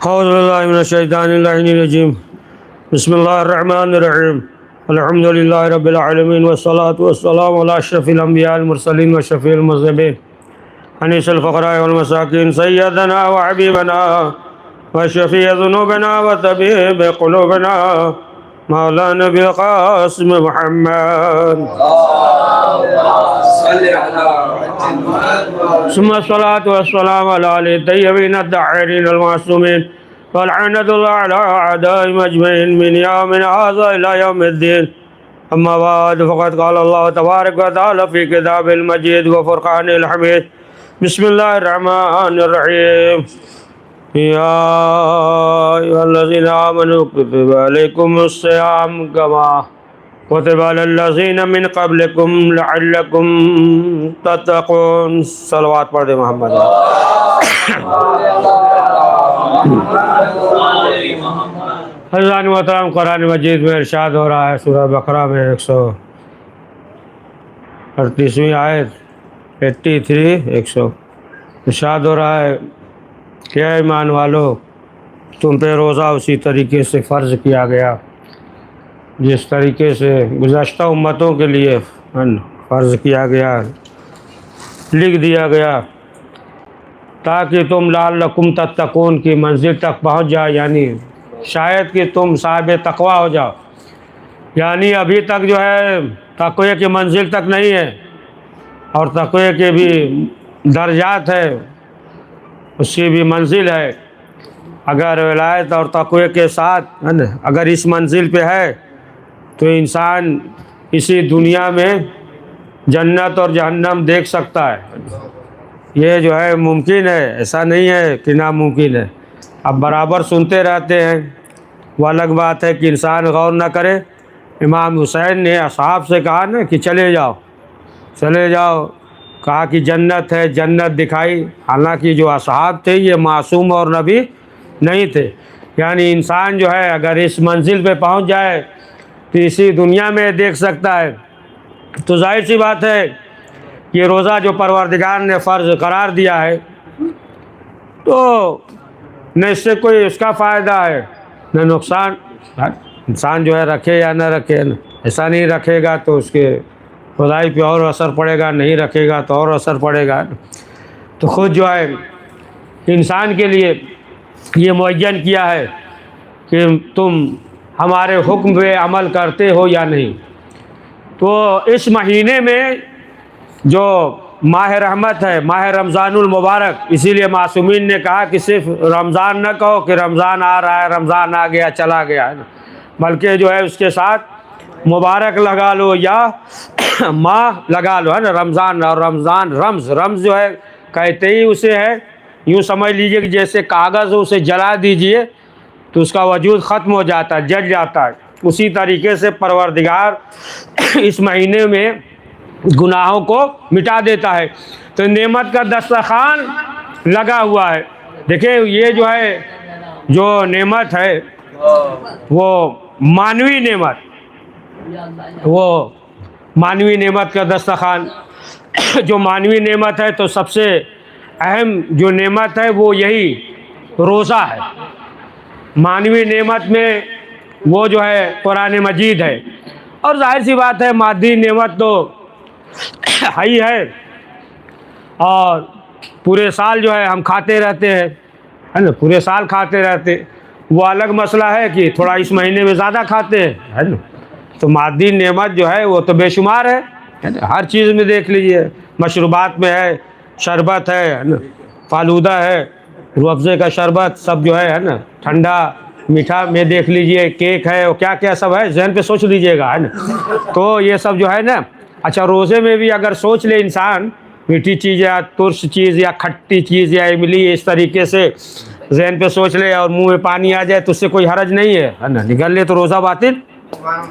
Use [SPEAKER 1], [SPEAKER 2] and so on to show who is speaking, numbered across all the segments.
[SPEAKER 1] اعوذ باللہ من الشیطان اللعین الرجیم بسم اللہ الرحمن الرحیم الحمد للہ رب العالمین والصلاة والسلام علی اشرف الانبیاء المرسلین وشفیع المذنبین انیس الفقراء والمساکین سیدنا وحبیبنا وشفیع ذنوبنا وطبیب قلوبنا مولانا نبی القاسم محمد ثم الصلاة والسلام على آل الطيبين الطاهرين المعصومين واللعنة الله على أعدائهم أجمعين من يوم هذا إلى يوم الدين. أما بعد فقد قال الله تبارك وتعالى في كتابه المجيد وفرقانه الحميد. بسم الله الرحمن الرحيم. يا أيها الذين آمنوا كتب عليكم الصيام كما كتب على الذين من قبلكم لعلكم تتقون. صلوات پڑھ دے محمد. حضرات محترم، قرآن مجید میں ارشاد ہو رہا ہے سورہ بقرہ میں 138ویں آیت 100 ارشاد ہو رہا ہے کہ اے ایمان والو، تم پہ روزہ اسی طریقے سے فرض کیا گیا جس طریقے سے گزشتہ امتوں کے لیے فرض کیا گیا، لکھ دیا گیا، تاکہ تم لعلکم تتقون کی منزل تک پہنچ جائے، یعنی شاید کہ تم صاحب تقوی ہو جاؤ. یعنی ابھی تک جو ہے تقوی کی منزل تک نہیں ہے، اور تقوی کے بھی درجات ہے، اس کی بھی منزل ہے. اگر ولایت اور تقوی کے ساتھ اگر اس منزل پہ ہے تو انسان اسی دنیا میں جنت اور جہنم دیکھ سکتا ہے. یہ جو ہے ممکن ہے، ایسا نہیں ہے کہ ناممکن ہے. اب برابر سنتے رہتے ہیں، وہ الگ بات ہے کہ انسان غور نہ کرے. امام حسین نے اصحاب سے کہا نا کہ چلے جاؤ، کہا کہ جنت ہے، جنت دکھائی. حالانکہ جو اصحاب تھے یہ معصوم اور نبی نہیں تھے. یعنی انسان جو ہے اگر اس منزل پہ پہنچ جائے تو اسی دنیا میں دیکھ سکتا ہے. تو ظاہر سی بات ہے کہ روزہ جو پروردگار نے فرض قرار دیا ہے تو نہ اس سے کوئی اس کا فائدہ ہے نہ نقصان. انسان جو ہے رکھے یا نہ رکھے، ایسا نہیں رکھے گا تو اس کے خدائی پہ اور اثر پڑے گا، نہیں رکھے گا تو اور اثر پڑے گا. تو خود جو ہے انسان کے لیے یہ معین کیا ہے کہ تم ہمارے حکم پہ عمل کرتے ہو یا نہیں. تو اس مہینے میں جو ماہ رحمت ہے، ماہ رمضان المبارک، اسی لیے معصومین نے کہا کہ صرف رمضان نہ کہو کہ رمضان آ رہا ہے، رمضان آ گیا چلا گیا، بلکہ جو ہے اس کے ساتھ مبارک لگا لو یا ماہ لگا لو، ہے نا. رمضان اور رمضان رمز جو ہے کہتے ہی اسے ہے، یوں سمجھ لیجئے کہ جیسے کاغذ ہو، اسے جلا دیجئے تو اس کا وجود ختم ہو جاتا ہے، جل جاتا ہے. اسی طریقے سے پروردگار اس مہینے میں گناہوں کو مٹا دیتا ہے. تو نعمت کا دسترخوان لگا ہوا ہے. دیکھیں یہ جو ہے جو نعمت ہے وہ مانوی نعمت کا دسترخوان. جو مانوی نعمت ہے تو سب سے اہم جو نعمت ہے وہ یہی روزہ ہے. مانوی نعمت میں وہ جو ہے قرآن مجید ہے، اور ظاہر سی بات ہے مادی نعمت تو ہی ہے، اور پورے سال جو ہے ہم کھاتے رہتے ہیں، ہے نا، پورے سال کھاتے رہتے. وہ الگ مسئلہ ہے کہ تھوڑا اس مہینے میں زیادہ کھاتے ہیں، ہے نا. تو مادی نعمت جو ہے وہ تو بے شمار ہے. ہر چیز میں دیکھ لیجئے، مشروبات میں ہے، شربت ہے نا، فالودہ ہے، روح افزے کا شربت، سب جو ہے نا، ٹھنڈا میٹھا میں دیکھ لیجئے، کیک ہے، اور کیا کیا سب ہے، ذہن پہ سوچ لیجئے گا، ہے نا. تو یہ سب جو ہے نا. اچھا روزے میں بھی اگر سوچ لے انسان، میٹھی چیز یا ترش چیز یا کھٹی چیز یا املی، اس طریقے سے ذہن پہ سوچ لے اور منہ میں پانی آ جائے تو اس سے کوئی حرج نہیں ہے نا، نگل لے تو روزہ باطل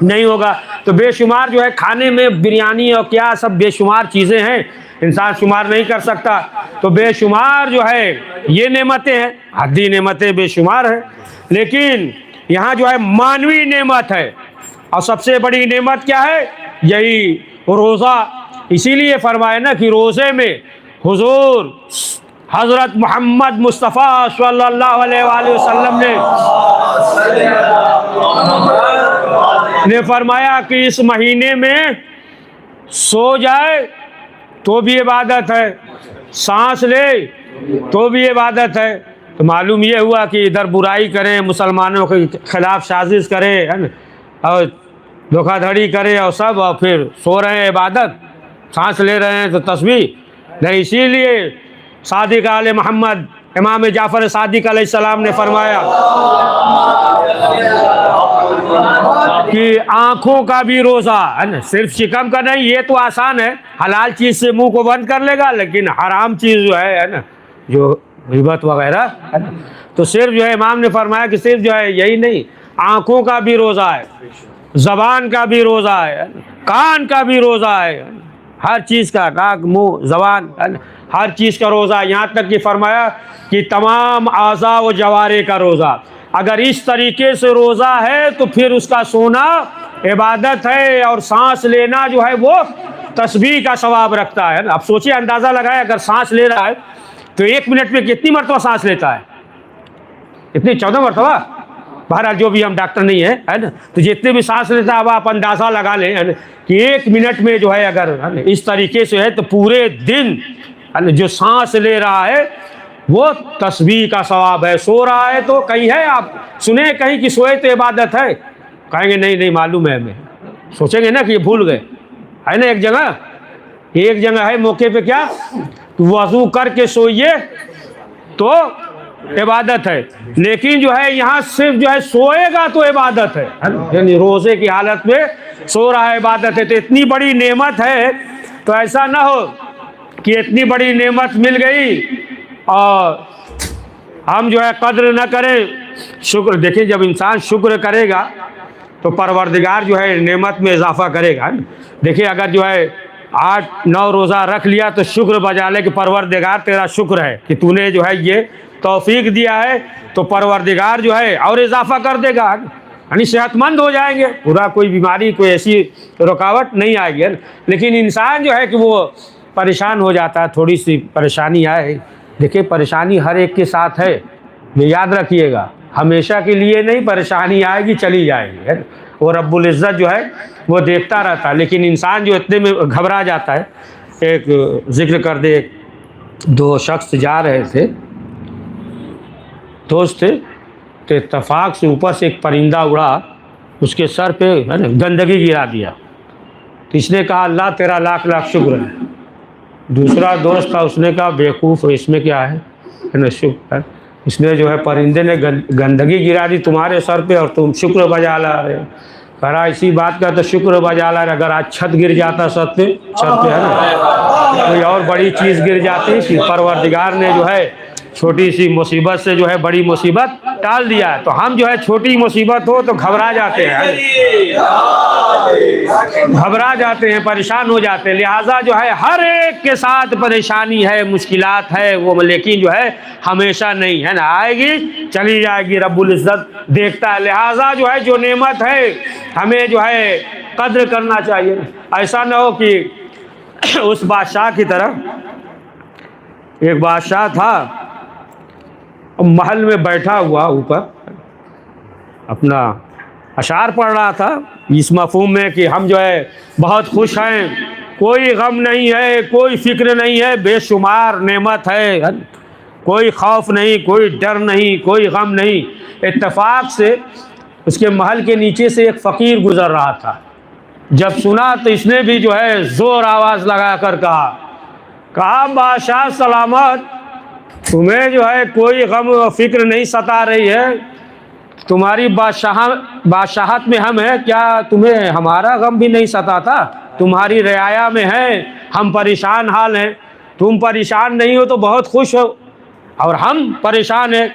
[SPEAKER 1] نہیں ہوگا. تو بے شمار جو ہے کھانے میں بریانی اور کیا سب بے شمار چیزیں ہیں، انسان شمار نہیں کر سکتا. تو بے شمار جو ہے یہ نعمتیں ہیں، حدی نعمتیں بے شمار ہیں. لیکن یہاں جو ہے مانوی نعمت ہے، اور سب سے بڑی نعمت کیا ہے؟ یہی روزہ. اسی لیے فرمایا نا کہ روزے میں حضور حضرت محمد مصطفیٰ صلی اللہ علیہ وآلہ وسلم نے فرمایا کہ اس مہینے میں سو جائے تو بھی عبادت ہے، سانس لے تو بھی عبادت ہے۔ تو معلوم یہ ہوا کہ ادھر برائی کریں، مسلمانوں کے خلاف سازش کرے اور دھوکہ دھڑی کرے اور سب، اور پھر سو رہے ہیں عبادت، سانس لے رہے ہیں تو تسبیح نہیں۔ اسی لیے صادق آل محمد امام جعفر صادق علیہ السلام نے فرمایا کہ آنکھوں کا بھی روزہ ہے نا، صرف شکم کا نہیں، یہ تو آسان ہے، حلال چیز سے منہ کو بند کر لے گا، لیکن حرام چیز جو ہے نا، جو غیبت وغیرہ ہے نا، تو صرف جو ہے امام نے فرمایا کہ صرف جو ہے یہی نہیں، آنکھوں کا بھی روزہ ہے، زبان کا بھی روزہ ہے، کان کا بھی روزہ ہے، ہر چیز کا، ناک، منہ، زبان، ہر چیز کا روزہ، یہاں تک کہ فرمایا کہ تمام اعضاء و جوارح کا روزہ۔ اگر اس طریقے سے روزہ ہے تو پھر اس کا سونا عبادت ہے، اور سانس لینا جو ہے وہ تسبیح کا ثواب رکھتا ہے۔ اب سوچیں، اندازہ لگائے، اگر سانس لے رہا ہے تو 1 منٹ میں کتنی مرتبہ سانس لیتا ہے؟ کتنی؟ 14 مرتبہ۔ بہرحال جو بھی، ہم ڈاکٹر نہیں ہیں، ہے نا، تو جتنے بھی سانس لیتا ہے اب آپ اندازہ لگا لیں کہ 1 منٹ میں جو ہے اگر اس طریقے سے ہے تو پورے دن جو سانس لے رہا ہے وہ تسبیح کا ثواب ہے۔ سو رہا ہے تو کہیں ہے، آپ سنیں کہیں کہ سوئے تو عبادت ہے، کہیں گے نہیں معلوم ہے ہمیں، سوچیں گے نا کہ یہ بھول گئے، ہے نا۔ ایک جگہ ہے موقع پہ کیا، وضو کر کے سوئیے تو عبادت ہے، لیکن جو ہے یہاں صرف جو ہے سوئے گا تو عبادت ہے، یعنی روزے کی حالت میں سو رہا ہے، عبادت ہے۔ تو اتنی بڑی نعمت ہے، تو ایسا نہ ہو کہ اتنی بڑی نعمت مل گئی اور ہم جو ہے قدر نہ کریں۔ شکر، دیکھیں جب انسان شکر کرے گا تو پروردگار جو ہے نعمت میں اضافہ کرے گا۔ دیکھیں اگر جو ہے 8-9 روزہ رکھ لیا تو شکر بجا لے کہ پروردگار تیرا شکر ہے کہ تو نے جو ہے یہ توفیق دیا ہے، تو پروردگار جو ہے اور اضافہ کر دے گا، یعنی صحت مند ہو جائیں گے، پورا کوئی بیماری، کوئی ایسی رکاوٹ نہیں آئے گی۔ لیکن انسان جو ہے کہ وہ پریشان ہو جاتا ہے، تھوڑی سی پریشانی آئے، دیکھیں پریشانی ہر ایک کے ساتھ ہے، یہ یاد رکھیے گا، ہمیشہ کے لیے نہیں، پریشانی آئے گی چلی جائے گی، وہ رب العزت جو ہے وہ دیکھتا رہتا ہے۔ لیکن انسان جو اتنے میں گھبرا جاتا ہے۔ ایک ذکر کر دے، 2 شخص جا رہے تھے، دوست تھے، تو اتفاق سے اوپر سے ایک پرندہ اڑا، اس کے سر پہ گندگی گرا دیا، تو اس نے کہا اللہ تیرا لاکھ لاکھ شکر ہے۔ دوسرا دوست تھا، اس نے کہا بیوقوف، اس میں کیا ہے شکر ہے، اس نے جو ہے پرندے نے گندگی گرا دی تمہارے سر پہ اور تم شکر بجا لا رہے۔ کہہ رہا اسی بات کا تو شکر بجا لا رہے، اگر آج چھت گر جاتا چھت پہ ہے نا، کوئی اور بڑی چیز گر جاتی، کہ پروردگار نے جو ہے چھوٹی سی مصیبت سے جو ہے بڑی مصیبت ٹال دیا ہے۔ تو ہم جو ہے چھوٹی مصیبت ہو تو گھبرا جاتے ہیں، پریشان ہو جاتے ہیں۔ لہٰذا جو ہے ہر ایک کے ساتھ پریشانی ہے، مشکلات ہے وہ، لیکن جو ہے ہمیشہ نہیں ہے نا، آئے گی چلی جائے گی، رب العزت دیکھتا ہے۔ لہٰذا جو ہے جو نعمت ہے ہمیں جو ہے قدر کرنا چاہیے، ایسا نہ ہو کہ اس بادشاہ کی طرح، ایک بادشاہ تھا محل میں بیٹھا ہوا اوپر اپنا اشعار پڑھ رہا تھا، اس مفہوم میں کہ ہم جو ہے بہت خوش ہیں، کوئی غم نہیں ہے، کوئی فکر نہیں ہے، بے شمار نعمت ہے، کوئی خوف نہیں، کوئی ڈر نہیں، کوئی غم نہیں۔ اتفاق سے اس کے محل کے نیچے سے ایک فقیر گزر رہا تھا، جب سنا تو اس نے بھی جو ہے زور آواز لگا کر کہا بادشاہ سلامت، تمہیں جو ہے کوئی غم و فکر نہیں ستا رہی ہے، تمہاری بادشاہت میں ہم ہیں کیا، تمہیں ہمارا غم بھی نہیں ستاتا، تمہاری رعایا میں ہیں، ہم پریشان حال ہیں، تم پریشان نہیں ہو تو بہت خوش ہو اور ہم پریشان ہیں۔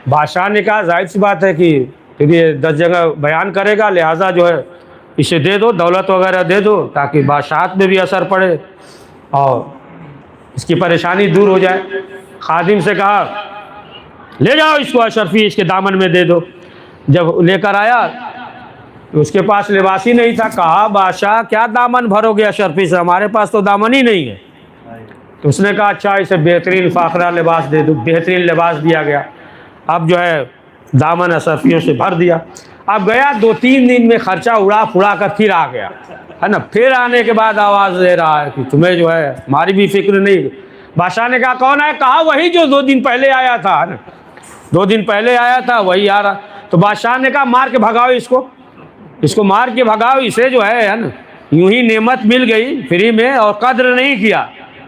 [SPEAKER 1] بادشاہ نے کہا ظاہر سی بات ہے کہ یہ 10 جگہ بیان کرے گا، لہٰذا جو ہے اسے دے دو، دولت وغیرہ دے دو تاکہ بادشاہت میں بھی اثر پڑے اور اس کی پریشانی دور ہو جائے۔ خادم سے کہا لے جاؤ اس کو اشرفی، اس کے دامن میں دے دو۔ جب لے کر آیا اس کے پاس لباس ہی نہیں تھا، کہا بادشاہ کیا دامن بھرو گے اشرفی سے، ہمارے پاس تو دامن ہی نہیں ہے۔ تو اس نے کہا اچھا اسے بہترین فاخرہ لباس دے دو، بہترین لباس دیا گیا. اب جو ہے دامن اشرفیوں سے بھر دیا. اب گیا 2-3 دن میں خرچہ اڑا پھڑا کر پھر آ گیا ہے نا. پھر آنے کے بعد آواز دے رہا ہے کہ تمہیں جو ہے ہماری بھی فکر نہیں. بادشاہ نے کہا کون ہے؟ کہا وہی جو 2 دن پہلے آیا تھا نا، 2 دن پہلے آیا تھا وہی آ رہا. تو بادشاہ نے کہا مار کے بھگاؤ اس کو مار کے بھگاؤ. اسے جو ہے نا یوں ہی نعمت مل گئی فری میں اور قدر نہیں کیا.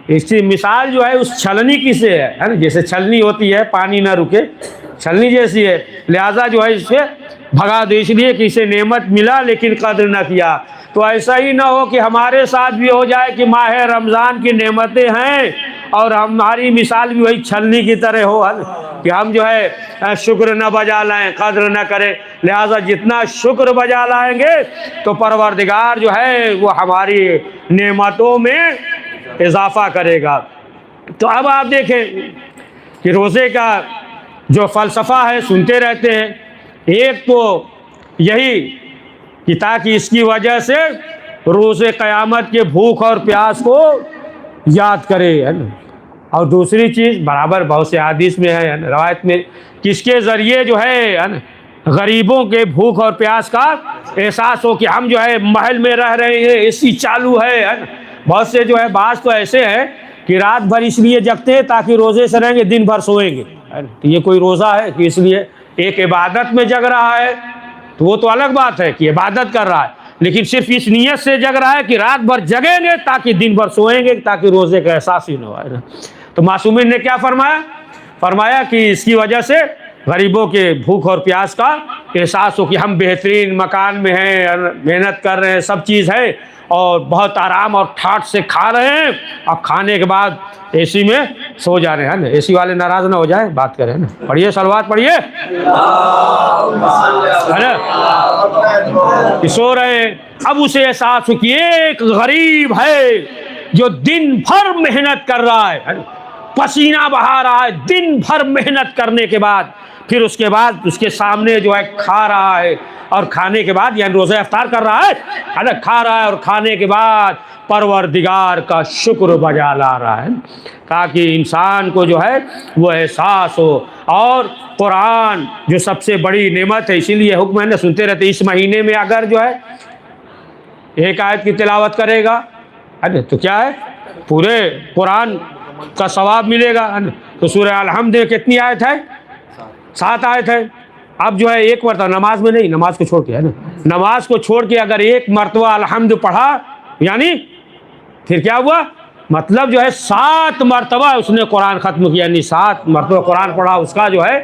[SPEAKER 1] اس کی مثال جو ہے اس چھلنی کی سے ہے نا، جیسے چھلنی ہوتی ہے پانی نہ رکے، چھلنی جیسی ہے. لہٰذا جو ہے اس سے بھگا دو، اس لیے کہ اسے نعمت ملا لیکن قدر نہ کیا. تو ایسا ہی نہ ہو کہ ہمارے ساتھ بھی ہو جائے کہ ماہ رمضان کی نعمتیں ہیں اور ہماری مثال بھی وہی چھلنی کی طرح ہو کہ ہم جو ہے شکر نہ بجا لائیں، قدر نہ کریں. لہٰذا جتنا شکر بجا لائیں گے تو پروردگار جو ہے وہ ہماری نعمتوں میں اضافہ کرے گا. تو اب آپ دیکھیں کہ روزے کا جو فلسفہ ہے سنتے رہتے ہیں. ایک تو یہی کہ تاکہ اس کی وجہ سے روز قیامت کے بھوک اور پیاس کو یاد کرے ہے نا. اور دوسری چیز برابر بہت سے حدیث میں ہے روایت میں کہ اس کے ذریعے جو ہے نا غریبوں کے بھوک اور پیاس کا احساس ہو کہ ہم جو ہے محل میں رہ رہے ہیں، اے سی چالو ہے نا. بہت سے جو ہے بعض تو ایسے ہیں کہ رات بھر اس لیے جگتے ہیں تاکہ روزے سے رہیں گے، دن بھر سوئیں گے. یہ کوئی روزہ ہے کہ اس لیے ایک عبادت میں جگ رہا ہے تو وہ تو الگ بات ہے کہ عبادت کر رہا ہے، لیکن صرف اس نیت سے جگ رہا ہے کہ رات بھر جگیں گے تاکہ دن بھر سوئیں گے تاکہ روزے کا احساس ہی نہ ہو. تو معصومین نے کیا فرمایا کہ اس کی وجہ سے غریبوں کے بھوک اور پیاس کا احساس ہو کہ ہم بہترین مکان میں ہیں، محنت کر رہے ہیں، سب چیز ہے اور بہت آرام اور ٹھاٹ سے کھا رہے ہیں، اور کھانے کے بعد اے سی میں سو جا رہے ہیں نا. اے سی والے ناراض نہ ہو جائیں، بات کریں نا. پڑھیے صلوات پڑھیے کہ سو رہے ہیں. اب اسے احساس ہو کہ ایک غریب ہے جو دن بھر محنت کر رہا ہے، پسینہ بہا رہا ہے، دن بھر محنت کرنے کے بعد پھر اس کے بعد اس کے سامنے جو ہے کھا رہا ہے، اور کھانے کے بعد یعنی روزہ افطار کر رہا ہے، کھا رہا ہے اور کھانے کے بعد پروردگار کا شکر بجا لا رہا ہے تاکہ انسان کو جو ہے وہ احساس ہو. اور قرآن جو سب سے بڑی نعمت ہے، اسی لیے حکم ہے نا سنتے رہتے. اس مہینے میں اگر جو ہے ایک آیت کی تلاوت کرے گا تو کیا ہے پورے قرآن کا ثواب ملے گا. تو سورہ الحمد کتنی آیت ہے؟ 7 آیت ہے. اب جو ہے ایک مرتبہ نماز میں نہیں، نماز کو چھوڑ کے ہے نا، نماز کو چھوڑ کے اگر ایک مرتبہ الحمد پڑھا یعنی پھر کیا ہوا؟ مطلب جو ہے 7 مرتبہ اس نے قرآن ختم کیا، یعنی 7 مرتبہ قرآن پڑھا، اس کا جو ہے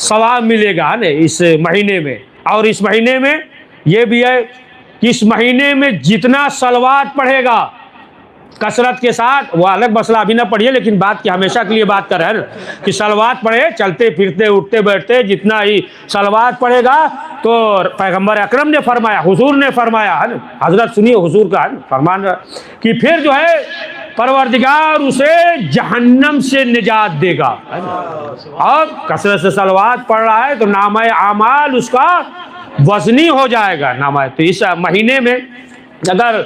[SPEAKER 1] ثواب ملے گا نا اس مہینے میں. اور اس مہینے میں یہ بھی ہے کہ اس مہینے میں جتنا صلوات پڑھے گا کثرت کے ساتھ، وہ الگ مسئلہ ابھی نہ پڑھیے لیکن بات کی ہمیشہ کے لیے بات کر رہے ہیں کہ صلوات پڑھے، چلتے پھرتے اٹھتے بیٹھتے جتنا ہی صلوات پڑھے گا تو پیغمبر اکرم نے فرمایا، حضور نے فرمایا ہے نا، حضرت سنیے حضور کا فرمان کہ پھر جو ہے پروردگار اسے جہنم سے نجات دے گا. اور کثرت سے صلوات پڑھ رہا ہے تو نامہ اعمال اس کا وزنی ہو جائے گا نامہ. تو اس مہینے میں اگر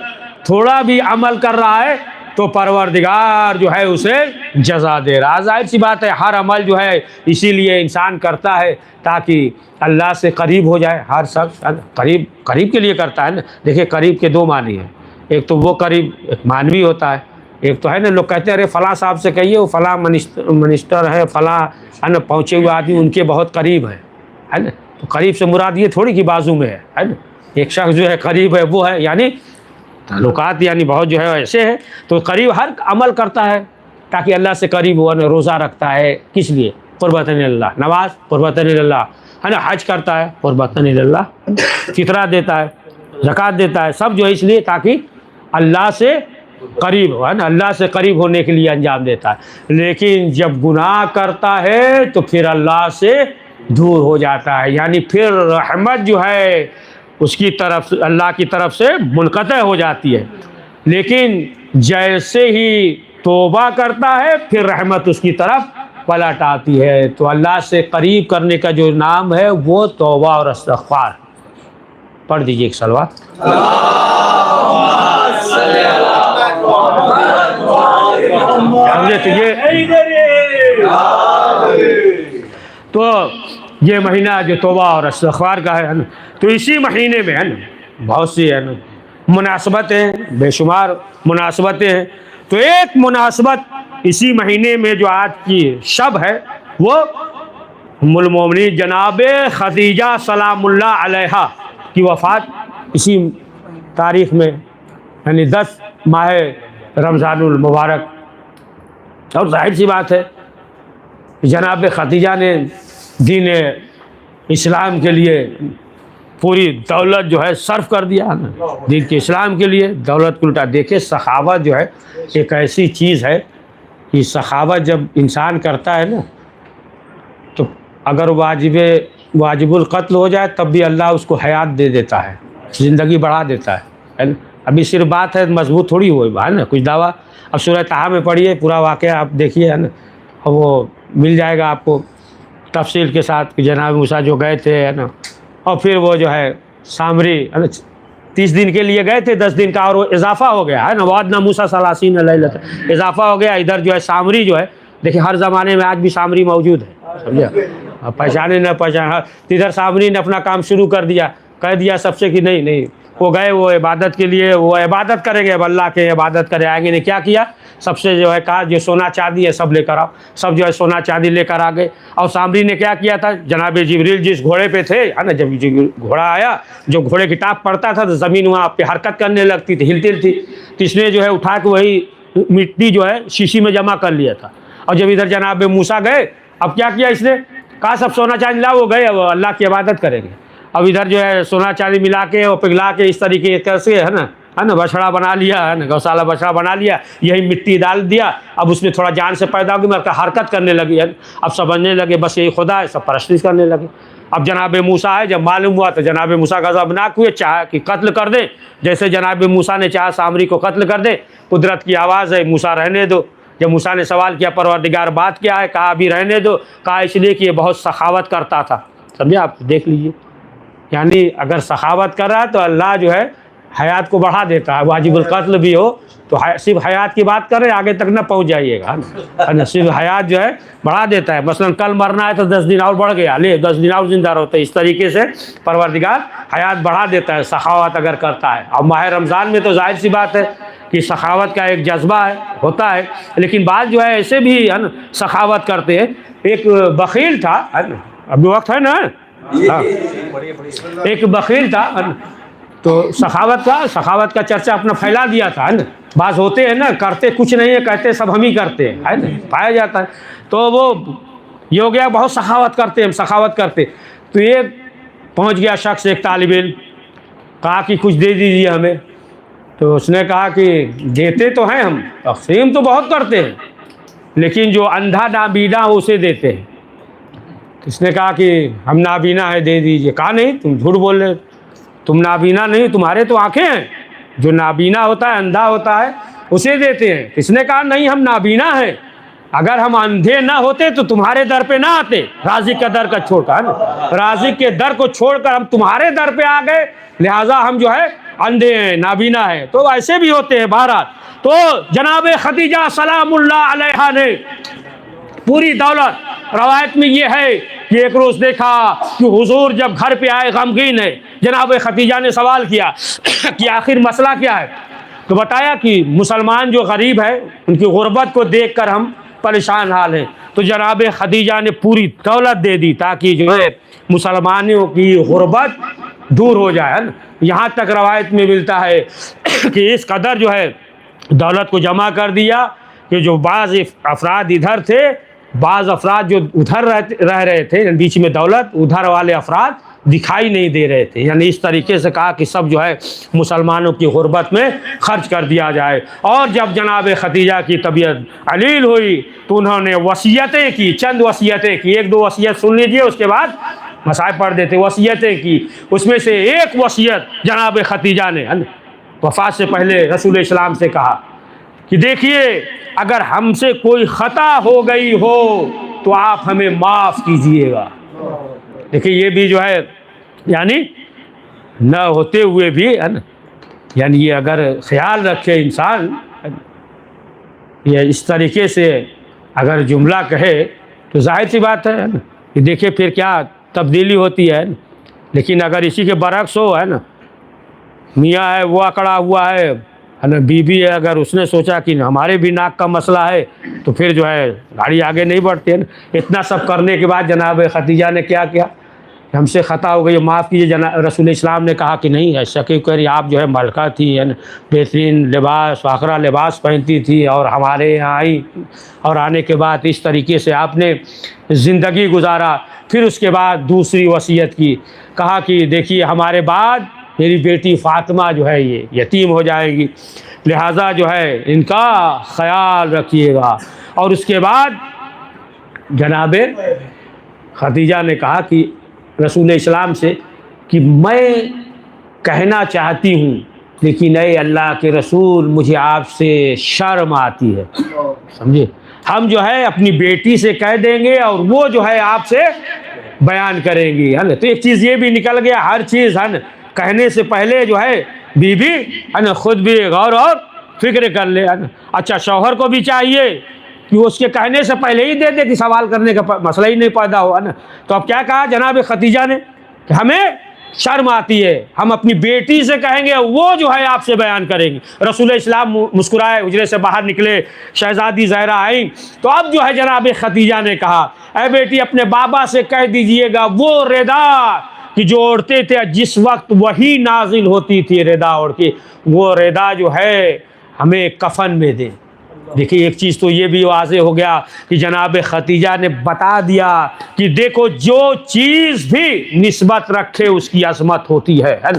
[SPEAKER 1] تھوڑا بھی عمل کر رہا ہے تو پروردگار جو ہے اسے جزا دے رہا. ظاہر سی بات ہے ہر عمل جو ہے اسی لیے انسان کرتا ہے تاکہ اللہ سے قریب ہو جائے. ہر شخص قریب کے لیے کرتا ہے نا. دیکھیں قریب کے 2 معنی ہیں. ایک تو وہ قریب مانوی ہوتا ہے، ایک تو ہے نا لوگ کہتے ہیں ارے فلاں صاحب سے کہیے وہ فلاں منسٹر ہے، فلاں ہے نا پہنچے ہوئے آدمی ان کے بہت قریب ہے نا. تو قریب سے مراد یہ تھوڑی کہ بازو میں ہے نا. ایک شخص جو ہے قریب ہے وہ ہے یعنی تعلقات یعنی بہت جو ہے ایسے ہیں. تو قریب ہر عمل کرتا ہے تاکہ اللہ سے قریب ہو نا. روزہ رکھتا ہے کس لیے؟ قربتاً اللہ. نماز قربتاً اللہ ہے نا. حج کرتا ہے قربتاً اللہ. فطرہ دیتا ہے، زکوٰۃ دیتا ہے، سب جو ہے اس لیے تاکہ اللہ سے قریب ہو ہے نا. اللہ سے قریب ہونے کے لیے انجام دیتا ہے. لیکن جب گناہ کرتا ہے تو پھر اللہ سے دور ہو جاتا ہے، یعنی پھر رحمت جو ہے اس کی طرف اللہ کی طرف سے منقطع ہو جاتی ہے. لیکن جیسے ہی توبہ کرتا ہے پھر رحمت اس کی طرف پلٹ آتی ہے. تو اللہ سے قریب کرنے کا جو نام ہے وہ توبہ اور استغفار. پڑھ دیجئے ایک صلوات. سمجھے؟ تو یہ مہینہ جو توبہ اور استغفار کا ہے نا، تو اسی مہینے میں ہے نا بہت سی ہے نا مناسبتیں، بے شمار مناسبتیں ہیں. تو ایک مناسبت اسی مہینے میں جو آج کی شب ہے وہ ام المومنین جناب خدیجہ سلام اللہ علیہا کی وفات اسی تاریخ میں، یعنی 10 ماہ رمضان المبارک. اور ظاہر سی بات ہے جناب خدیجہ نے دین اسلام کے لیے پوری دولت جو ہے صرف کر دیا نا، دین کے اسلام کے لیے دولت کو الٹا. دیکھے سخاوت جو ہے ایک ایسی چیز ہے کہ سخاوت جب انسان کرتا ہے نا تو اگر واجب القتل ہو جائے تب بھی اللہ اس کو حیات دے دیتا ہے، زندگی بڑھا دیتا ہے. ابھی صرف بات ہے مضبوط تھوڑی ہوئی ہے نا کچھ دعویٰ. اب سورہ طٰہٰ میں پڑھیے پورا واقعہ آپ دیکھیے ہے نا، وہ مل جائے گا آپ کو تفصیل کے ساتھ کہ جناب موسیٰ جو گئے تھے ہے نا، اور پھر وہ جو ہے سامری 30 دن کے لیے گئے تھے، 10 دن کا اور وہ اضافہ ہو گیا ہے نا، وعدنا موسیٰ 30 لیلۃ اضافہ ہو گیا. ادھر جو ہے سامری جو ہے دیکھیں ہر زمانے میں آج بھی سامری موجود ہے، سمجھا؟ پہچانے نہ پہچانا، ادھر سامری نے اپنا کام شروع کر دیا، کہہ دیا سب سے کہ نہیں وہ گئے وہ عبادت کے لیے، وہ عبادت کریں گے، اب اللہ کے عبادت کرے آئیں گے. نے کیا کیا؟ سب سے جو ہے کہا جو سونا چاندی ہے سب لے کر آؤ. سب جو ہے سونا چاندی لے کر آ گئے. اور سامری نے کیا کیا تھا؟ جناب جبریل جس گھوڑے پہ تھے ہے نا، جب گھوڑا آیا جو گھوڑے کی ٹاپ پڑتا تھا تو زمین وہاں پہ حرکت کرنے لگتی تھی، ہلتی تھی. تو اس نے جو ہے اٹھا کے وہی مٹی جو ہے شیشی میں جمع کر لیا تھا. اور جب ادھر جناب موسیٰ گئے اب کیا کیا اس نے؟ کہا سب سونا چاندی لاؤ. وہ گئے اب اللہ کی عبادت کریں گے. اب ادھر جو ہے سونا چاندی ملا کے اور پگھلا کے اس طریقے سے ہے نا بچڑا بنا لیا ہے نا، گوشالہ بچڑا بنا لیا، یہی مٹی ڈال دیا. اب اس میں تھوڑا جان سے پیدا ہوگی مگر حرکت کرنے لگی ہے. اب سمجھنے لگے بس یہی خدا ہے، سب پرستش کرنے لگے. اب جناب موسیٰ آئے، جب معلوم ہوا تو جناب موسیٰ غضبناک ہوئے، چاہا کہ قتل کر دیں. جیسے جناب موسیٰ نے چاہا سامری کو قتل کر دیں، قدرت کی آواز ہے موسیٰ رہنے دو. جب موسیٰ نے سوال کیا پروردگار بات کیا ہے؟ کہا ابھی رہنے دو. کہا اس لیے کہ یہ بہت سخاوت کرتا تھا. سمجھے؟ آپ دیکھ لیجئے، یعنی اگر سخاوت کر رہا ہے تو اللہ جو ہے حیات کو بڑھا دیتا ہے. واجب القتل بھی ہو تو صرف حیات کی بات کر رہے آگے تک نہ پہنچ جائیے گا نا، صرف حیات جو ہے بڑھا دیتا ہے. مثلا کل مرنا ہے تو 10 دن اور بڑھ گیا، لے 10 دن اور زندہ رہتا ہے. اس طریقے سے پروردگار حیات بڑھا دیتا ہے سخاوت اگر کرتا ہے. اور ماہ رمضان میں تو ظاہر سی بات ہے کہ سخاوت کا ایک جذبہ ہے ہوتا ہے، لیکن بعض جو ہے ایسے بھی ہے نا سخاوت کرتے ہیں. ایک بخیل تھا ہے نا، ابھی وقت ہے نا، ایک بخیل تھا تو سخاوت کا چرچا اپنا پھیلا دیا تھا نا. بعض ہوتے ہیں نا کرتے کچھ نہیں ہے، کہتے سب ہم ہی کرتے ہیں ہے نا، پایا جاتا ہے. تو وہ یہ ہو گیا بہت سخاوت کرتے ہم سخاوت کرتے. تو یہ پہنچ گیا شخص ایک طالب علم، کہا کہ کچھ دے دیجیے ہمیں. تو اس نے کہا کہ دیتے تو ہیں ہم، تقسیم تو بہت کرتے ہیں، لیکن جو اندھا نابینا اسے دیتے ہیں. اس نے کہا کہ ہم نابینا ہے دے دیجئے. کہا نہیں تم جھوٹ بول رہے، تم نابینا نہیں، تمہارے تو آنکھیں ہیں. جو نابینا ہوتا ہے اندھا ہوتا ہے اسے دیتے ہیں. اس نے کہا نہیں ہم نابینا ہیں، اگر ہم اندھے نہ ہوتے تو تمہارے در پہ نہ آتے. رازق کا در کا چھوڑ کر رازق کے در کو چھوڑ کر ہم تمہارے در پہ آ گئے، لہٰذا ہم جو ہے اندھے ہیں نابینا ہے. تو ایسے بھی ہوتے ہیں بہرحال. تو جناب خدیجہ سلام اللہ علیہا نے پوری دولت، روایت میں یہ ہے کہ ایک روز دیکھا کہ حضور جب گھر پہ آئے غمگین ہے. جناب خدیجہ نے سوال کیا کہ آخر مسئلہ کیا ہے؟ تو بتایا کہ مسلمان جو غریب ہے ان کی غربت کو دیکھ کر ہم پریشان حال ہیں. تو جناب خدیجہ نے پوری دولت دے دی تاکہ جو ہے مسلمانوں کی غربت دور ہو جائے. یہاں تک روایت میں ملتا ہے کہ اس قدر جو ہے دولت کو جمع کر دیا کہ جو بعض افراد ادھر تھے، بعض افراد جو ادھر رہ رہے تھے، بیچ میں دولت، ادھر والے افراد دکھائی نہیں دے رہے تھے. یعنی اس طریقے سے کہا کہ سب جو ہے مسلمانوں کی غربت میں خرچ کر دیا جائے. اور جب جناب خدیجہ کی طبیعت علیل ہوئی تو انہوں نے وصیتیں کی، چند وصیتیں کی. ایک دو وصیت سن لیجئے اس کے بعد مسائل پڑھ دیتے. وصیتیں کی، اس میں سے ایک وصیت جناب خدیجہ نے وفات سے پہلے رسول اسلام سے کہا کہ دیکھیے اگر ہم سے کوئی خطا ہو گئی ہو تو آپ ہمیں معاف کیجئے گا. دیکھیے یہ بھی جو ہے یعنی نہ ہوتے ہوئے بھی ہے نا، یعنی یہ اگر خیال رکھے انسان یہ اس طریقے سے اگر جملہ کہے تو ظاہر سی بات ہے نا کہ دیکھیں پھر کیا تبدیلی ہوتی ہے نا۔ لیکن اگر اسی کے برعکس ہو ہے نا، میاں ہے وہ اکڑا ہوا ہے نا، بیوی ہے اگر اس نے سوچا کہ ہمارے بھی ناک کا مسئلہ ہے تو پھر جو ہے گاڑی آگے نہیں بڑھتی ہے نا۔ اتنا سب کرنے کے بعد جناب خدیجہ نے کیا کیا، ہم سے خطا ہو گئی معاف کیجیے۔ جناب رسول اسلام نے کہا کہ نہیں ایسا کیوں کری، آپ جو ہے ملکہ تھی ہے نا، بہترین لباس فاخرہ لباس پہنتی تھی اور ہمارے یہاں آئی اور آنے کے بعد اس طریقے سے آپ نے زندگی گزارا۔ پھر اس کے بعد دوسری وصیت کی، کہا کہ دیکھیے ہمارے بعد میری بیٹی فاطمہ جو ہے یہ یتیم ہو جائے گی، لہٰذا جو ہے ان کا خیال رکھیے گا۔ اور اس کے بعد جناب خدیجہ نے کہا کہ رسول اسلام سے کہ میں کہنا چاہتی ہوں لیکن اے اللہ کے رسول مجھے آپ سے شرم آتی ہے، سمجھے، ہم جو ہے اپنی بیٹی سے کہہ دیں گے اور وہ جو ہے آپ سے بیان کریں گی، ہے نا۔ تو ایک چیز یہ بھی نکل گیا، ہر چیز ہے نا کہنے سے پہلے جو ہے بیوی ہے نا خود بھی غور اور فکر کر لے، ہے نا۔ اچھا شوہر کو بھی چاہیے کہ وہ اس کے کہنے سے پہلے ہی دے دے کہ سوال کرنے کا مسئلہ ہی نہیں پیدا ہوا نا۔ تو اب کیا کہا جناب خدیجہ نے کہ ہمیں شرم آتی ہے، ہم اپنی بیٹی سے کہیں گے وہ جو ہے آپ سے بیان کریں گے۔ رسول اسلام مسکرائے، حجرے سے باہر نکلے، شہزادی زہرا آئیں تو اب جو ہے جناب خدیجہ نے کہا اے بیٹی اپنے بابا سے کہہ دیجئے گا وہ ردا کہ جو اوڑھتے تھے جس وقت وہی نازل ہوتی تھی ردا اوڑھ کے، وہ ردا جو ہے ہمیں کفن میں دے۔ دیکھیے ایک چیز تو یہ بھی واضح ہو گیا کہ جناب خدیجہ نے بتا دیا کہ دیکھو جو چیز بھی نسبت رکھے اس کی عظمت ہوتی ہے نا،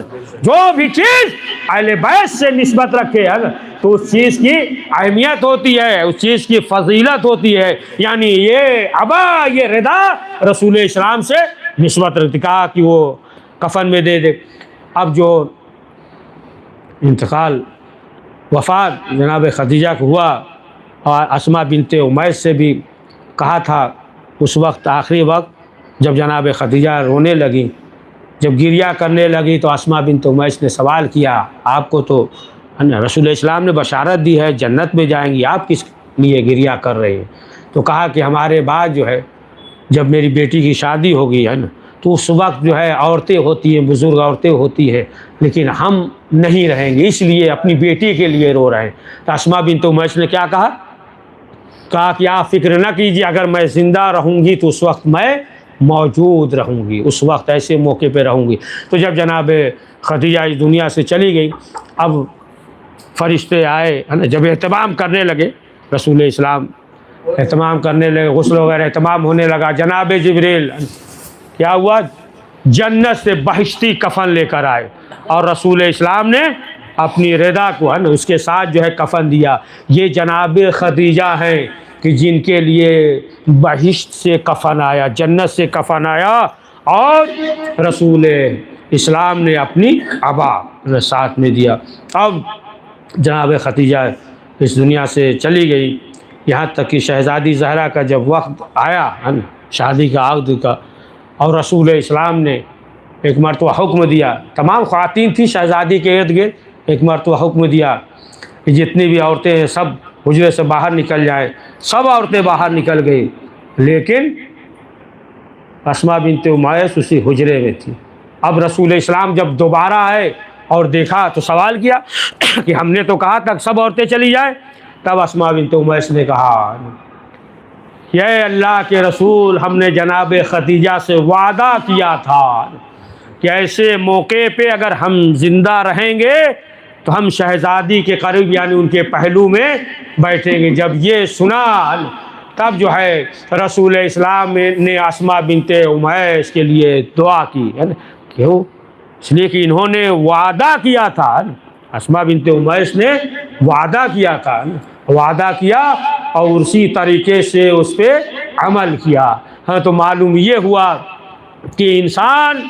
[SPEAKER 1] جو بھی چیز اہل بیت سے نسبت رکھے ہے نا تو اس چیز کی اہمیت ہوتی ہے، اس چیز کی فضیلت ہوتی ہے۔ یعنی یہ ابا یہ ردا رسول اسلام سے نسبت رکھتی، کہا کہ وہ کفن میں دے دے۔ اب جو انتقال وفات جناب خدیجہ کو ہوا اور اسماء بنت امیس سے بھی کہا تھا اس وقت آخری وقت جب جناب خدیجہ رونے لگی، جب گریہ کرنے لگی تو اسماء بنت امیس نے سوال کیا آپ کو تو رسول اسلام نے بشارت دی ہے جنت میں جائیں گی، آپ کس لیے گریہ کر رہے ہیں؟ تو کہا کہ ہمارے بعد جو ہے جب میری بیٹی کی شادی ہوگی ہے نا تو اس وقت جو ہے عورتیں ہوتی ہیں، بزرگ عورتیں ہوتی ہیں، لیکن ہم نہیں رہیں گے اس لیے اپنی بیٹی کے لیے رو رہے ہیں۔ تو اسماء بنت امیس نے کیا کہا کہ آپ فکر نہ کیجیے، اگر میں زندہ رہوں گی تو اس وقت میں موجود رہوں گی، اس وقت ایسے موقع پہ رہوں گی۔ تو جب جناب خدیجہ اس دنیا سے چلی گئی، اب فرشتے آئے ہے نا، جب اہتمام کرنے لگے رسول اسلام اہتمام کرنے لگے، غسل وغیرہ اہتمام ہونے لگا، جناب جبریل کیا ہوا جنت سے بہشتی کفن لے کر آئے اور رسول اسلام نے اپنی رضا کو ہے نا اس کے ساتھ جو ہے کفن دیا۔ یہ جناب خدیجہ ہیں کہ جن کے لیے بہشت سے کفن آیا، جنت سے کفن آیا اور رسول اسلام نے اپنی ابا ساتھ میں دیا۔ اب جناب خدیجہ اس دنیا سے چلی گئی، یہاں تک کہ شہزادی زہرا کا جب وقت آیا ہے نا شادی کا عقد کا، اور رسول اسلام نے ایک مرتبہ حکم دیا، تمام خواتین تھیں شہزادی کے ارد گرد، ایک مرتبہ حکم دیا کہ جتنی بھی عورتیں ہیں سب حجرے سے باہر نکل جائیں۔ سب عورتیں باہر نکل گئی لیکن اسماء بنت امیس اسی حجرے میں تھی۔ اب رسول اسلام جب دوبارہ آئے اور دیکھا تو سوال کیا کہ ہم نے تو کہا تھا سب عورتیں چلی جائیں۔ تب اسماء بنت امیس نے کہا کہ اے اللہ کے رسول ہم نے جناب خدیجہ سے وعدہ کیا تھا کہ ایسے موقع پہ اگر ہم زندہ رہیں گے تو ہم شہزادی کے قریب یعنی ان کے پہلو میں بیٹھیں گے۔ جب یہ سنا تب جو ہے رسول اسلام نے اسماء بنت امیس کے لیے دعا کی، ہے نا، کیوں؟ اس لیے کہ انہوں نے وعدہ کیا تھا، اسماء بنت امیس نے وعدہ کیا تھا، وعدہ کیا اور اسی طریقے سے اس پہ عمل کیا۔ ہاں تو معلوم یہ ہوا کہ انسان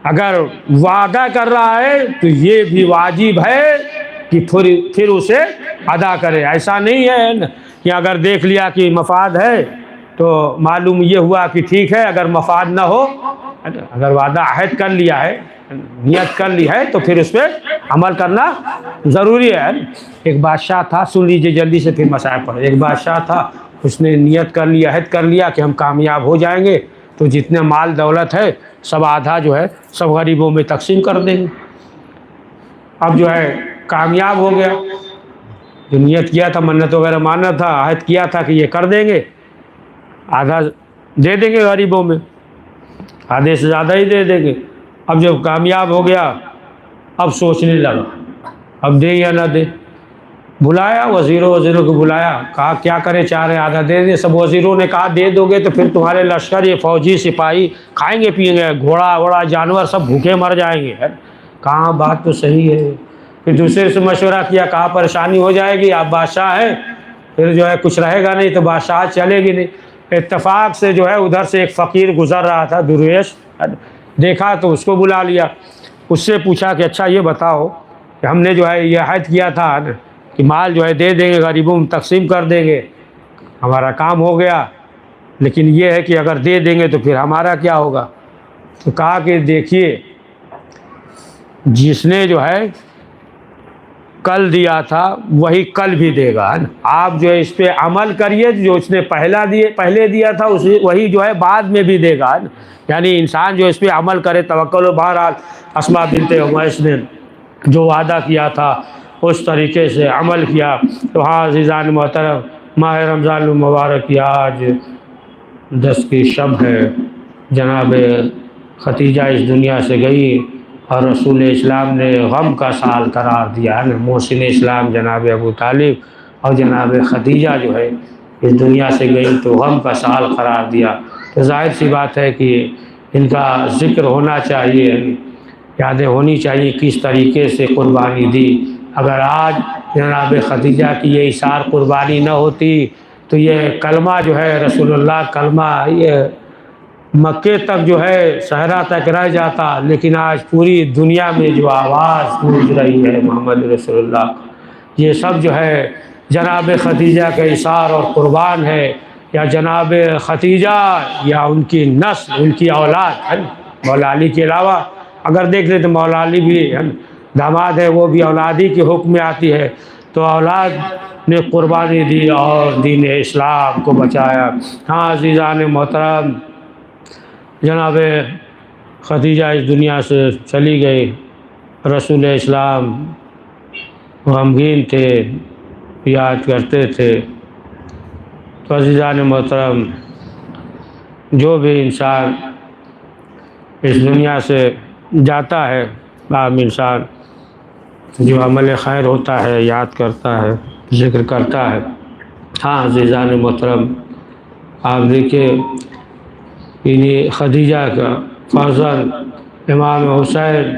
[SPEAKER 1] اگر وعدہ کر رہا ہے تو یہ بھی واجب ہے کہ پھر اسے ادا کرے۔ ایسا نہیں ہے کہ اگر دیکھ لیا کہ مفاد ہے تو معلوم یہ ہوا کہ ٹھیک ہے، اگر مفاد نہ ہو اگر وعدہ عہد کر لیا ہے، نیت کر لی ہے تو پھر اس پہ عمل کرنا ضروری ہے۔ ایک بادشاہ تھا، سن لیجئے جلدی سے پھر مسائل پر۔ ایک بادشاہ تھا، اس نے نیت کر لیا، عہد کر لیا کہ ہم کامیاب ہو جائیں گے تو جتنے مال دولت ہے سب آدھا جو ہے سب غریبوں میں تقسیم کر دیں گے۔ اب جو ہے کامیاب ہو گیا، جو نیت کیا تھا، منت وغیرہ مانا تھا، عہد کیا تھا کہ یہ کر دیں گے، آدھا دے دیں گے غریبوں میں، آدھے سے زیادہ ہی دے دیں گے۔ اب جب کامیاب ہو گیا اب سوچنے لگا اب دے یا نہ دے۔ بلایا وزیروں کو بلایا، کہا کیا کرے، چاہ رہے آدھا دے دے۔ سب وزیروں نے کہا دے دو گے تو پھر تمہارے لشکر، یہ فوجی سپاہی کھائیں گے پیئیں گے، گھوڑا ووڑا جانور سب بھوکے مر جائیں گے۔ کہاں بات تو صحیح ہے۔ پھر دوسرے سے مشورہ کیا، کہا پریشانی ہو جائے گی، آپ بادشاہ ہیں، پھر جو ہے کچھ رہے گا نہیں تو بادشاہ چلے گی نہیں۔ اتفاق سے جو ہے ادھر سے ایک فقیر گزر رہا تھا، درویش، دیکھا تو اس کو بلا لیا۔ اس سے پوچھا کہ اچھا یہ بتاؤ کہ ہم نے جو ہے یہ عہد کیا تھا کہ مال جو ہے دے دیں گے، غریبوں میں تقسیم کر دیں گے، ہمارا کام ہو گیا، لیکن یہ ہے کہ اگر دے دیں گے تو پھر ہمارا کیا ہوگا؟ تو کہا کہ دیکھیے، جس نے جو ہے کل دیا تھا وہی کل بھی دے گا، آپ جو ہے اس پہ عمل کریے، جو اس نے پہلے دیا تھا وہی جو ہے بعد میں بھی دے گا۔ یعنی انسان جو اس پہ عمل کرے، توکل و بہرحال اسماء بنت عمیس نے جو وعدہ کیا تھا اس طریقے سے عمل کیا۔ تو ہاں عزیزان محترم، ماہ رمضان المبارک کی آج 10 کی شب ہے، جناب ختیجہ اس دنیا سے گئی اور رسول اسلام نے غم کا سال قرار دیا ہے۔ محسن اسلام جناب ابو طالب اور جناب ختیجہ جو ہے اس دنیا سے گئی تو غم کا سال قرار دیا۔ تو ظاہر سی بات ہے کہ ان کا ذکر ہونا چاہیے، یادیں ہونی چاہیے کس طریقے سے قربانی دی۔ اگر آج جناب ختیجہ کی یہ ایثار قربانی نہ ہوتی تو یہ کلمہ جو ہے رسول اللہ کلمہ یہ مکے تک جو ہے صحرا تک رہ جاتا، لیکن آج پوری دنیا میں جو آواز گونج رہی ہے محمد رسول اللہ، یہ سب جو ہے جناب ختیجہ کا ایثار اور قربان ہے، یا جناب ختیجہ یا ان کی نسل، ان کی اولاد ہے۔ مولا علی کے علاوہ اگر دیکھ لیں تو مولا علی بھی داماد ہے، وہ بھی اولادی کے حکم میں آتی ہے، تو اولاد نے قربانی دی اور دین اسلام کو بچایا۔ ہاں عزیزان محترم، جناب ختیجہ اس دنیا سے چلی گئی، رسول اسلام غمگین تھے، یاد کرتے تھے۔ تو عزیزان محترم، جو بھی انسان اس دنیا سے جاتا ہے، عام انسان جو عمل خیر ہوتا ہے یاد کرتا ہے، ذکر کرتا ہے۔ ہاں عزیزان محترم، آپ دیکھیں انہیں ختیجہ کا فرزند امام حسین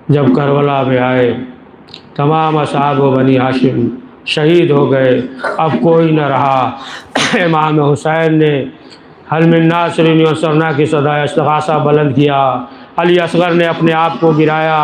[SPEAKER 1] جب کربلا میں آئے، تمام اصحاب و بنی ہاشم شہید ہو گئے، اب کوئی نہ رہا۔ امام حسین نے حل من ناصر ینصرنا کی صدا استغاثہ بلند کیا، علی اصغر نے اپنے آپ کو گرایا،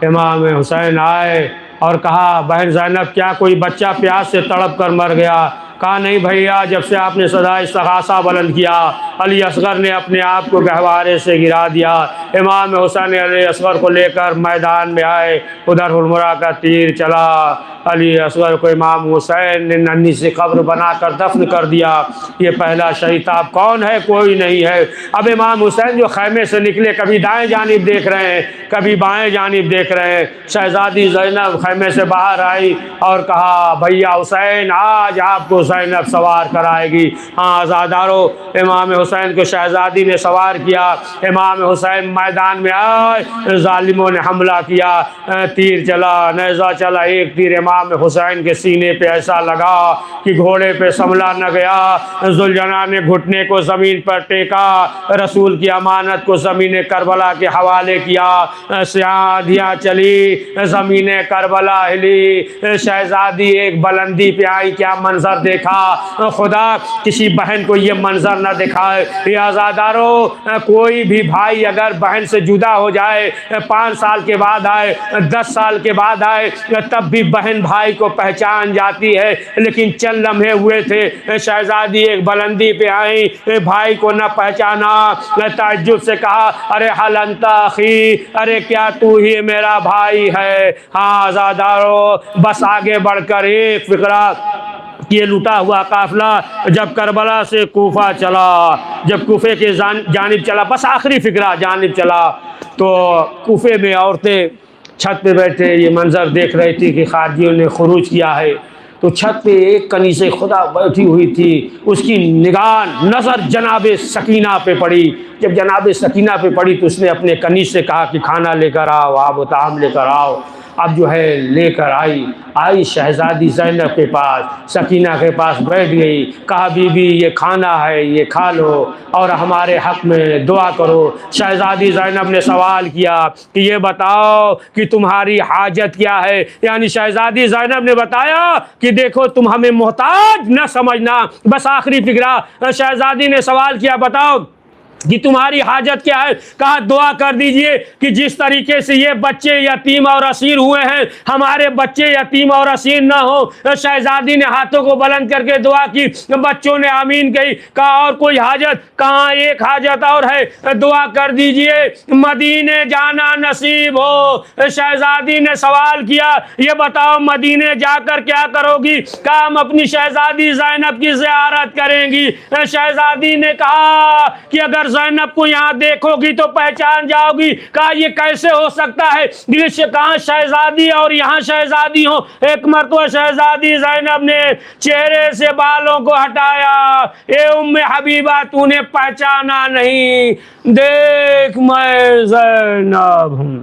[SPEAKER 1] امام حسین آئے اور کہا بہن زینب کیا کوئی بچہ پیاس سے تڑپ کر مر گیا؟ کہا نہیں بھیا، جب سے آپ نے صدا استغاثہ بلند کیا علی اصغر نے اپنے آپ کو گہوارے سے گرا دیا۔ امام حسین علی اصغر کو لے کر میدان میں آئے، ادھر ہرمرا کا تیر چلا، علی اصغر کو امام حسین نے ننھی سے قبر بنا کر دفن کر دیا۔ یہ پہلا شہید تھا، اب کون ہے؟ کوئی نہیں ہے۔ اب امام حسین جو خیمے سے نکلے، کبھی دائیں جانب دیکھ رہے ہیں، کبھی بائیں جانب دیکھ رہے ہیں۔ شہزادی زینب خیمے سے باہر آئی اور کہا بھیا حسین، آج آپ کو زینب سوار کرائے گی۔ ہاں عزادارو، امام حسین کو شہزادی نے سوار کیا، امام حسین میدان میں آئے، ظالموں نے حملہ کیا، تیر چلا، نیزہ چلا، ایک تیر امام حسین کے سینے پہ ایسا لگا کہ گھوڑے پہ سنبھلا نہ گیا۔ ذوالجناح نے گھٹنے کو زمین پر ٹیکا، رسول کی امانت کو زمین کربلا کے حوالے کیا، آندھیاں چلی، زمین کربلا ہلی، شہزادی ایک بلندی پہ آئی، کیا منظر دیکھا دیکھا، خدا کسی بہن کو یہ منظر نہ دکھائے۔ یہ آزادارو، کوئی بھی بھائی اگر بہن سے جدا ہو جائے، 5 سال کے بعد آئے، 10 سال کے بعد آئے، تب بھی بہن بھائی کو پہچان جاتی ہے۔ لیکن چند لمحے ہوئے تھے، شہزادی ایک بلندی پہ آئیں، بھائی کو نہ پہچانا، تعجب سے کہا ارے حل انت اخی، ارے کیا تو ہی میرا بھائی ہے؟ ہاں آزادارو، بس آگے بڑھ کر ایک فقرہ، یہ لوٹا ہوا قافلہ جب کربلا سے کوفہ چلا، جب کوفے کے جانب چلا، بس آخری فقرہ جانب چلا، تو کوفے میں عورتیں چھت پہ بیٹھے یہ منظر دیکھ رہی تھی کہ خارجیوں نے خروج کیا ہے۔ تو چھت پہ ایک کنیز خدا بیٹھی ہوئی تھی، اس کی نگاہ نظر جناب سکینہ پہ پڑی۔ جب جناب سکینہ پہ پڑی تو اس نے اپنے کنیز سے کہا کہ کھانا لے کر آؤ، آب و طعام لے کر آؤ۔ اب جو ہے لے کر آئی شہزادی زینب کے پاس، سکینہ کے پاس بیٹھ گئی، کہا بی بی یہ کھانا ہے، یہ کھا لو اور ہمارے حق میں دعا کرو۔ شہزادی زینب نے سوال کیا کہ یہ بتاؤ کہ تمہاری حاجت کیا ہے؟ یعنی شہزادی زینب نے بتایا کہ دیکھو تم ہمیں محتاج نہ سمجھنا، بس آخری فقرہ شہزادی نے سوال کیا بتاؤ کہ تمہاری حاجت کیا ہے؟ کہا دعا کر دیجئے کہ جس طریقے سے یہ بچے یتیم اور اسیر ہوئے ہیں، ہمارے بچے یتیم اور اسیر نہ ہو۔ شہزادی نے ہاتھوں کو بلند کر کے دعا کی، بچوں نے آمین کہی۔ کہا اور کوئی حاجت؟ کہاں ایک حاجت اور ہے، دعا کر دیجئے مدینے جانا نصیب ہو۔ شہزادی نے سوال کیا یہ بتاؤ مدینے جا کر کیا کرو گی؟ کہا ہم اپنی شہزادی زینب کی زیارت کریں گی۔ شہزادی نے کہا کہ اگر زینب کو یہاں دیکھو گی تو پہچان جاؤ گی۔ کہا یہ کیسے ہو سکتا ہے؟ کہاں شہزادی اور یہاں شہزادی ہو؟ ایک مرتبہ شہزادی زینب نے چہرے سے بالوں کو ہٹایا، اے ام حبیبہ تو نے پہچانا نہیں، دیکھ میں زینب ہوں۔